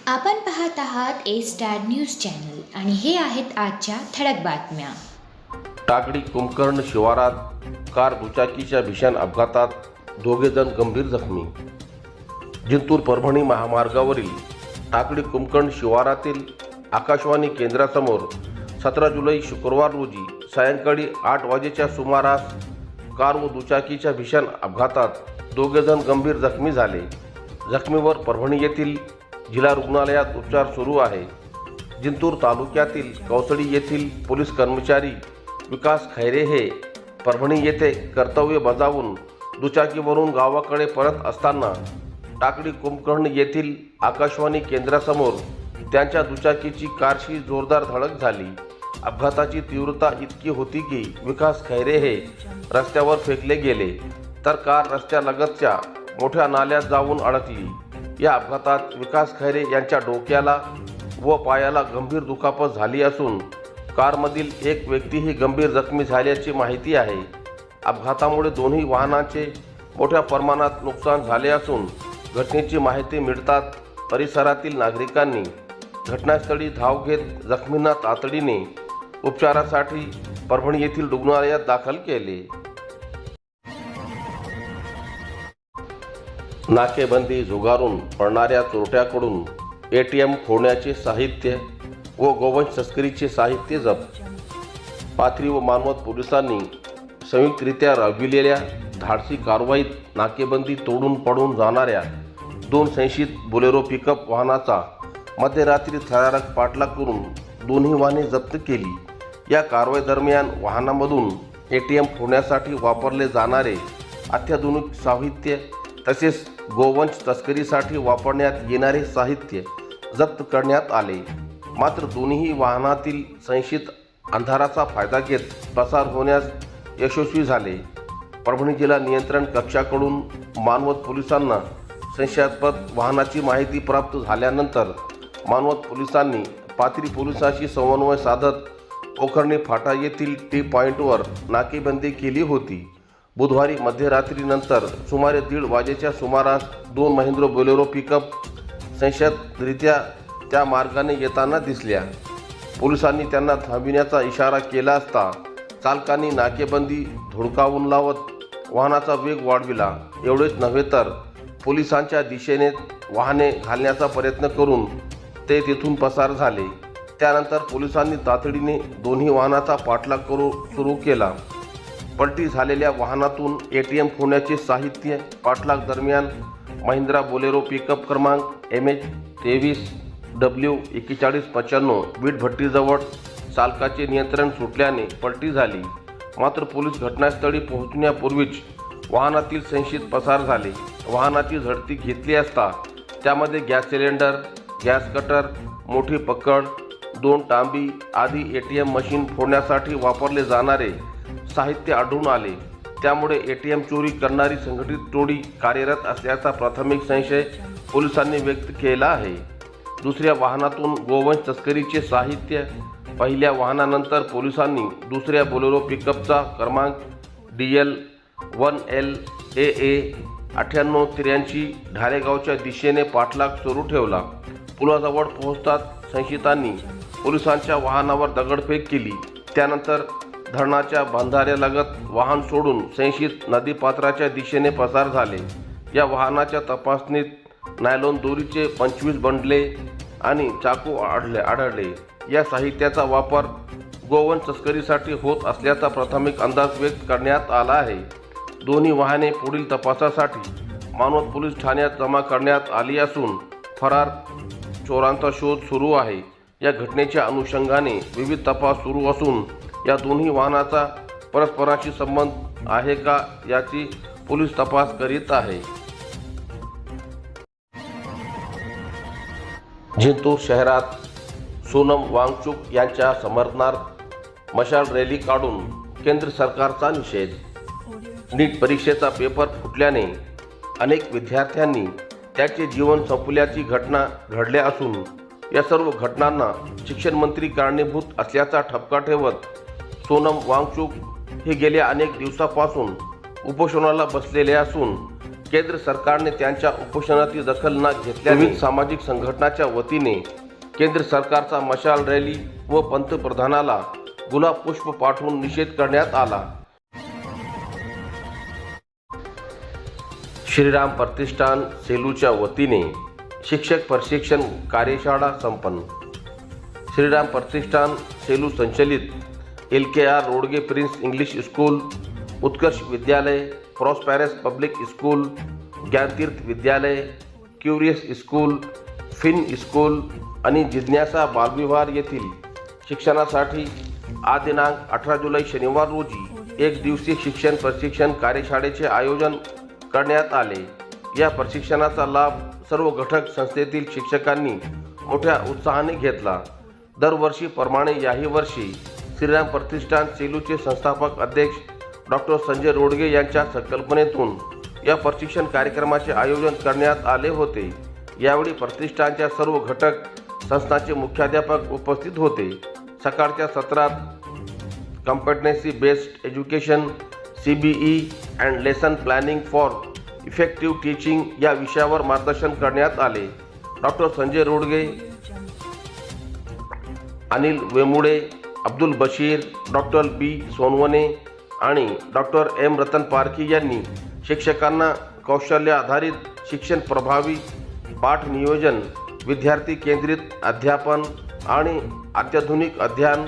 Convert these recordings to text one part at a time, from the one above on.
आपण पाहत आहात ए स्टार न्यूज चॅनल आणि हे आहेत आजच्या ठळक बातम्या. टाकळी कुंभकर्ण शिवारात कार दुचाकीच्या भीषण अपघातात दोघे जण गंभीर जखमी. जिंतूर परभणी महामार्गावरील टाकळी कुंभकर्ण शिवारातील आकाशवाणी केंद्रासमोर 17 जुलै शुक्रवार रोजी सायंकाळी 8 वाजेच्या सुमारास कार व दुचाकीच्या भीषण अपघातात दोघे जण गंभीर जखमी झाले. जखमीवर परभणी येथील जिल्हा रुग्णालयात उपचार सुरू आहे. जिंतूर तालुक्यातील कौसडी येथील पोलीस कर्मचारी विकास खैरे हे परभणी येथे कर्तव्य बजावून दुचाकीवरून गावाकडे परत असताना टाकळी कुंभकर्ण येथील आकाशवाणी केंद्रासमोर त्यांच्या दुचाकीची कारशी जोरदार धडक झाली. अपघाताची तीव्रता इतकी होती की विकास खैरे हे रस्त्यावर फेकले गेले तर कार रस्त्यालगतच्या मोठ्या नाल्यात जाऊन अडकली. या अपघातात विकास खैरे यांच्या डोक्याला व पायाला गंभीर दुखापत झाली असून कारमधील एक व्यक्तीही गंभीर जखमी झाल्याची माहिती आहे. अपघातामुळे दोन्ही वाहनांचे मोठ्या प्रमाणात नुकसान झाले असून घटनेची माहिती मिळताच परिसरातील नागरिकांनी घटनास्थळी धाव घेत जखमींना तातडीने उपचारासाठी परभणी येथील रुग्णालयात दाखल केले. नाकेबंदी झुगारून पळणाऱ्या चोरट्याकडून ATM फोडण्याचे साहित्य व गोवंश तस्करीचे साहित्य जप्त. पाथरी व मानवत पोलिसांनी संयुक्तरित्या राबविलेल्या धाडसी कारवाईत नाकेबंदी तोडून पळून जाणाऱ्या 2 संशयित बोलेरो पिकअप वाहनाचा मध्यरात्री थरारक पाठलाग करून दोन्ही वाहने जप्त केली. या कारवाई दरम्यान वाहनामधून ATM फोडण्यासाठी वापरले जाणारे अत्याधुनिक साहित्य तसेच गोवंश तस्करीसाठी वापरण्यात येणारे साहित्य जप्त करण्यात आले. मात्र दोन्ही वाहनातील संशयित अंधाराचा फायदा घेत पसार होण्यास यशस्वी झाले. परभणी जिल्हा नियंत्रण कक्षाकडून मानवत पोलिसांना संशयास्पद वाहनाची माहिती प्राप्त झाल्यानंतर मानवत पोलिसांनी पाथरी पोलिसांशी समन्वय साधत पोखर्णी फाटा येथील टी पॉईंटवर नाकेबंदी केली होती. बुधवारी मध्यरात्रीनंतर सुमारे 1:30 वाजेच्या सुमारास 2 महिंद्रा बोलेरो पिकअप संशयितरित्या त्या मार्गाने येताना दिसल्या. पोलिसांनी त्यांना थांबविण्याचा इशारा केला असता चालकांनी नाकेबंदी धुडकावून लावत वाहनाचा वेग वाढविला. एवढेच नव्हे तर पोलिसांच्या दिशेने वाहने घालण्याचा प्रयत्न करून ते तिथून पसार झाले. त्यानंतर पोलिसांनी तातडीने दोन्ही वाहनाचा पाठलाग सुरू केला. पलटी झालेल्या वाहनातून ATM फोडण्याचे साहित्य पाठलाग दरम्यान महिंद्रा बोलेरो पिकअप क्रमांक MH 23W4195 वीटभट्टीजवळ चालकाचे नियंत्रण सुटल्याने पलटी झाली. मात्र पोलीस घटनास्थळी पोहोचण्यापूर्वीच वाहनातील संशयित पसार झाले. वाहनाची झडती घेतली असता त्यामध्ये गॅस सिलेंडर, गॅस कटर, मोठी पकड, 2 तांबी आदी ATM मशीन फोडण्यासाठी वापरले जाणारे साहित्य आढळून आले. त्यामुळे ATM चोरी करणारी संघटित टोळी कार्यरत असल्याचा प्राथमिक संशय पोलिसांनी व्यक्त केला आहे. दुसऱ्या वाहनातून गोवंश तस्करीचे साहित्य. पहिल्या वाहनानंतर पोलिसांनी दुसऱ्या बोलेरो पिकअपचा क्रमांक DL 1LAA 9883 ढालेगावच्या दिशेने पाठलाग सुरू ठेवला. पुलाजवळ पोहोचताच संशयितांनी पोलिसांच्या वाहनावर दगडफेक केली. त्यानंतर धरणाच्या बंधाऱ्यालगत वाहन सोडून संशयित नदीपात्राच्या दिशेने पसार झाले. या वाहनाच्या तपासणीत नायलॉन दोरीचे 25 बंडले आणि चाकू आढळले. या साहित्याचा वापर गोवंश तस्करीसाठी होत असल्याचा प्राथमिक अंदाज व्यक्त करण्यात आला आहे. दोन्ही वाहने पुढील तपासासाठी मानवत पोलीस ठाण्यात जमा करण्यात आली असून फरार चोरांचा शोध सुरू आहे. या घटनेच्या अनुषंगाने विविध तपास सुरू असून या दोन्ही वाहनाचा परस्परांशी संबंध आहे का याची पोलीस तपास करीत आहे. जिंतूर शहरात सोनम वांगचुक यांच्या समर्थनार्थ मशाल रॅली काढून केंद्र सरकारचा निषेध. नीट परीक्षेचा पेपर फुटल्याने अनेक विद्यार्थ्यांनी त्याचे जीवन संपल्याची घटना घडल्या असून या सर्व घटनांना शिक्षण मंत्री कारणीभूत असल्याचा ठपका ठेवत सोनम वांगचुक हे गेल्या अनेक दिवसापासून उपोषणाला बसलेले असून केंद्र सरकारने त्यांच्या उपोषणाची दखल न घेतल्याने विविध सामाजिक संघटनांच्या वतीने केंद्र सरकारचा मशाल रॅली व पंतप्रधानाला गुलाब पुष्प पाठवून निषेध करण्यात आला। श्रीराम प्रतिष्ठान सेलूच्या वतीने शिक्षक प्रशिक्षण कार्यशाळा संपन्न। श्रीराम प्रतिष्ठान सेलू संचलित LKR रोडगे प्रिन्स इंग्लिश स्कूल, उत्कर्ष विद्यालय, प्रॉस्पेरस पब्लिक स्कूल, ज्ञानतीर्थ विद्यालय, क्युरियस स्कूल, फिन स्कूल आणि जिज्ञासा बालविहार येथील शिक्षणासाठी आज दिनांक 18 जुलै शनिवार रोजी एक दिवसीय शिक्षण प्रशिक्षण कार्यशाळेचे आयोजन करण्यात आले। या प्रशिक्षणाचा लाभ सर्व घटक संस्थेतील शिक्षकांनी मोठ्या उत्साहाने घेतला। दरवर्षीप्रमाणे याही वर्षी श्रीराम प्रतिष्ठान सेलूचे संस्थापक अध्यक्ष डॉक्टर संजय रोडगे यांच्या संकल्पनेतून या प्रशिक्षण कार्यक्रमाचे आयोजन करण्यात आले होते। यावेळी प्रतिष्ठानच्या सर्व घटक संस्थांचे मुख्याध्यापक उपस्थित होते। सकाळच्या सत्रात competency based education, CBE and lesson planning for effective teaching या विषयावर मार्गदर्शन करण्यात आले। डॉक्टर संजय रोडगे, अनिल वेमुडे, अब्दुल बशीर, डॉक्टर B सोनवणे आणि डॉक्टर M रतन पारखी यांनी शिक्षकांना कौशल्य आधारित शिक्षण, प्रभावी पाठ नियोजन, विद्यार्थी केंद्रित अध्यापन आणि अत्याधुनिक अध्ययन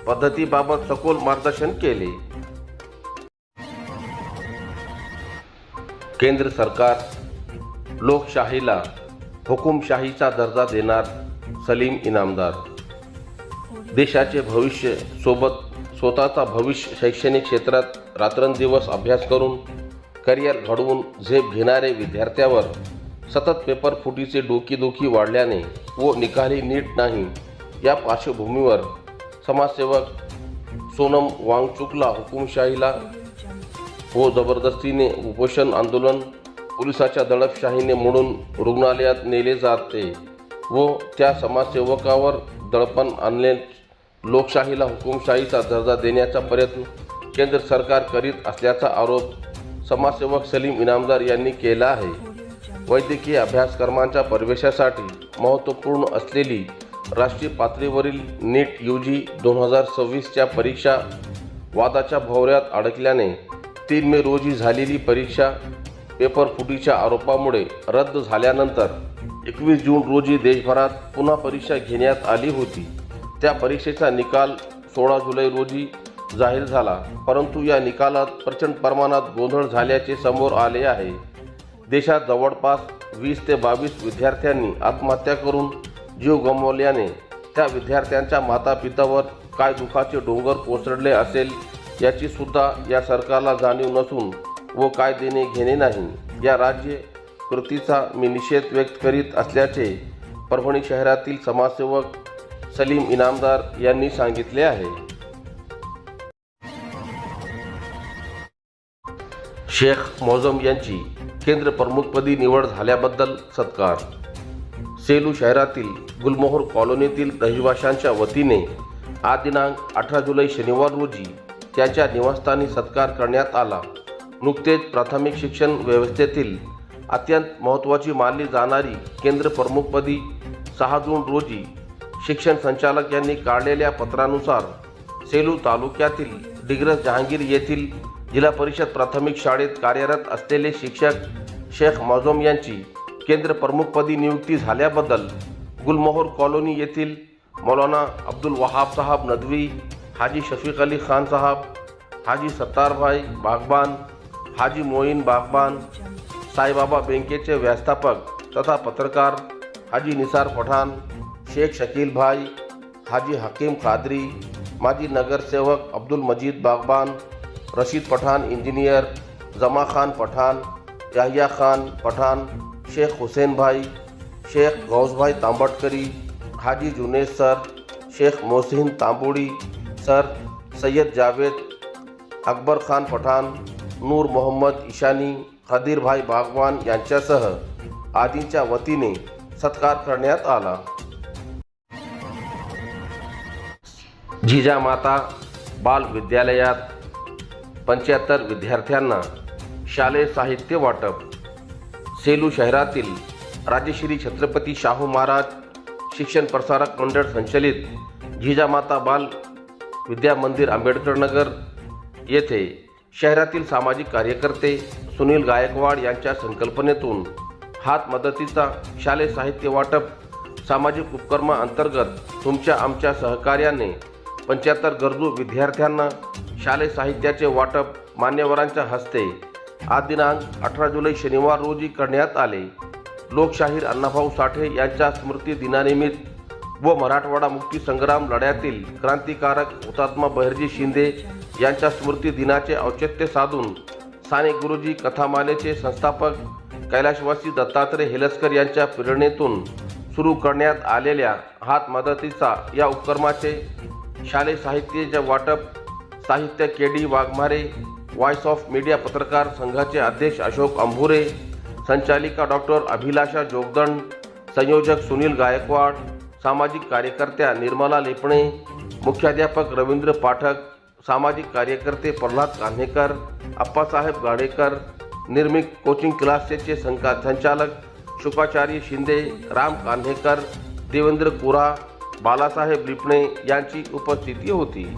पद्धतीबाबत सखोल मार्गदर्शन केले। केंद्र सरकार लोकशाहीला हुकुमशाहीचा दर्जा देणार, सलीम इनामदार। देशाचे भविष्य सोबत स्वतःचा भविष्य शैक्षणिक क्षेत्रात रात्रंदिवस अभ्यास करून करिअर घडवून झेप घेणारे विद्यार्थ्यावर सतत पेपर फुटीचे डोकीदुखी वाढल्याने व निकाली नीट नाही या पार्श्वभूमीवर समाजसेवक सोनम वांगचुकला हुकुमशाहीला व जबरदस्तीने उपोषण आंदोलन, पोलिसाच्या दडपशाहीने मोडून रुग्णालयात नेले जाते व त्या समाजसेवकावर दडपण आणले लोकशाहीला हुकुमशाहीचा दर्जा देण्याचा प्रयत्न केंद्र सरकार करीत असल्याचा आरोप समाजसेवक सलीम इनामदार यांनी केला आहे। वैद्यकीय अभ्यासक्रमांच्या प्रवेशासाठी महत्त्वपूर्ण असलेली राष्ट्रीय पातळीवरील नीट UG 2026च्या परीक्षा वादाच्या भोवऱ्यात अडकल्याने 3 मे रोजी झालेली परीक्षा पेपर फुटीच्या आरोपामुळे रद्द झाल्यानंतर 21 जून रोजी देशभरात पुन्हा परीक्षा घेण्यात आली होती। त्या परीक्षेचा निकाल 16 जुलै रोजी जाहीर झाला, परंतु या निकालात प्रचंड प्रमाणात गोंधळ झाल्याचे समोर आले आहे। देशात जवळपास 20 ते 22 विद्यार्थ्यांनी आत्महत्या करून जीव गमावल्याने त्या विद्यार्थ्यांच्या मातापित्यावर काय दुःखाचे डोंगर कोसळले असेल याची सुद्धा या सरकारला जाणीव नसून व काय देणे घेणे नाही या राज्य कृतीचा मी निषेध व्यक्त करीत असल्याचे परभणी शहरातील समाजसेवक सलीम इनामदार यांनी सांगितले आहे। शेख मौजम यांची केंद्र प्रमुखपदी निवड झाल्याबद्दल सत्कार। सेलू शहरातील गुलमोहर कॉलनीतील रहिवाशांच्या वतीने आज दिनांक 18 जुलै शनिवार रोजी त्याच्या निवासस्थानी सत्कार करण्यात आला। नुकतेच प्राथमिक शिक्षण व्यवस्थेतील अत्यंत महत्त्वाची मानली जाणारी केंद्र प्रमुखपदी 6 जून रोजी शिक्षण संचालक यांनी काढलेल्या पत्रानुसार सेलू तालुक्यातील डिग्रस जहांगीर येथील जिल्हा परिषद प्राथमिक शाळेत कार्यरत असलेले शिक्षक शेख मौजम यांची केंद्र प्रमुखपदी नियुक्ती झाल्याबद्दल गुलमोहर कॉलोनी येथील मौलाना अब्दुल वहाब साहब नदवी, हाजी शफीक अली खान साहब, हाजी सत्तार भाई बागबान, हाजी मोईन बागबान, साईबाबा बँकेचे व्यवस्थापक तथा पत्रकार हाजी निसार पठाण, शेख शकील भाई, हाजी हकीम कादरी, माजी नगरसेवक अब्दुल मजीद बागबान, रशीद पठाण इंजिनियर, जमा खान पठाण, याहिया खान पठाण, शेख हुसैन भाई, शेख गौसभाई तांबटकरी, हाजी जुनेद सर, शेख मोहसिन तांबोड़ी सर, सैयद जावेद, अकबर खान पठाण, नूर मोहम्मद ईशानी, खदीर भाई बागवान यांच्यासह आदींच्या वतीने सत्कार करण्यात आला। जिजामाता बाल विद्यालयात 75 विद्यार्थ्यांना शालेय साहित्य वाटप। सेलू शहरातील राजश्री छत्रपती शाहू महाराज शिक्षण प्रसारक मंडळ संचलित जिजामाता बाल विद्या मंदिर आंबेडकर नगर येथे शहरातील सामाजिक कार्यकर्ते सुनील गायकवाड यांच्या संकल्पनेतून हात मदतीचा शालेय साहित्य वाटप सामाजिक उपक्रमाअंतर्गत तुमच्या आमच्या सहकार्याने 75 गरजू विद्यार्थ्यांना शालेय साहित्याचे वाटप मान्यवरांच्या हस्ते आज दिनांक 18 जुलै शनिवार रोजी करण्यात आले. लोकशाहीर अण्णाभाऊ साठे यांच्या स्मृती दिनानिमित्त व मराठवाडा मुक्ती संग्राम लढ्यातील क्रांतिकारक हुतात्मा बहिर्जी शिंदे यांच्या स्मृती दिनाचे औचित्य साधून साने गुरुजी कथामालेचे संस्थापक कैलाशवासी दत्तात्रय हेलसकर यांच्या प्रेरणेतून सुरू करण्यात आलेल्या हात मदतीचा या उपक्रमाचे शालेय साहित्याचे वाटप साहित्य KD. Waghmare, voice of media पत्रकार संघाचे अध्यक्ष अशोक अंभुरे, संचालिका डॉक्टर अभिलाषा जोगदंड, संयोजक सुनील गायकवाड, सामाजिक कार्यकर्त्या निर्मला लेपणे, मुख्याध्यापक रवींद्र पाठक, सामाजिक कार्यकर्ते प्रल्हाद कान्हेकर, अप्पासाहेब गाडेकर, निर्मिक कोचिंग क्लासेसचे संचालक शुकाचार्य शिंदे, राम कान्हेकर, देवेंद्र कुरा, बालासाहेब लिपणे यांची उपस्थिती होती.